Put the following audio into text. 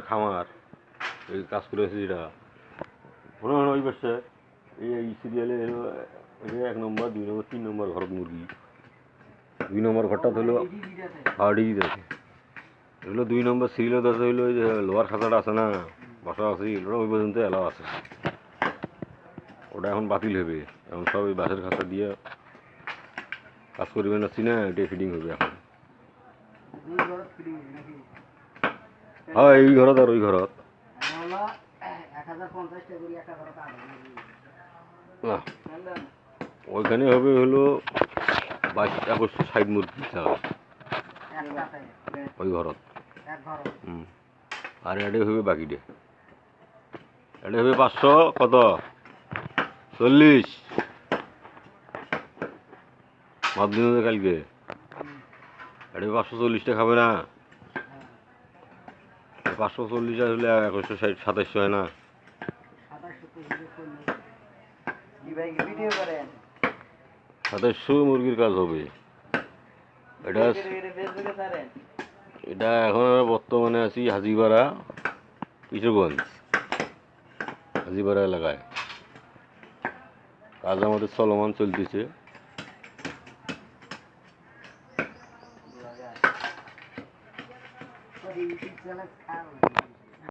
খামার এই কাজ করেছে যেটা মনে হয় ওই পাশে এই সিরিয়ালে 1 নম্বর 2 নম্বর 3 নম্বর ঘর মুরগি 2 নম্বর ঘরটা হলো হাড়ি দেখে এগুলো 2 নম্বর সিরিয়াল আছে হইলো ওই যে লোহার খাঁচাটা আছে না বসা আছে ওটা ওই পর্যন্ত এলাও আছে ওটা এখন বাতিল হবে এখন সব ওই বাঁশের খাঁচা দিয়ে কাজ করবে না না এটা ফিডিং হবে এখন হ্যাঁ এই ঘরত আর ওই ঘরত ওইখানে হবে হলো 22-2160 মুরগি ওই ঘরত আর এটা হবে বাকিটা এটা হবে 500 কত 40 মাধ্যম কালকে এটা 540টা খাবে না 540 আসলে 2160-2700 হয় না 2700 মুরগির কাজ হবে এটা এটা এখন আমরা বর্তমানে আছি হাজিপাড়া কিশোরগঞ্জ হাজিপাড়া এলাকায় কাজ আমাদের চলমান চলতেছে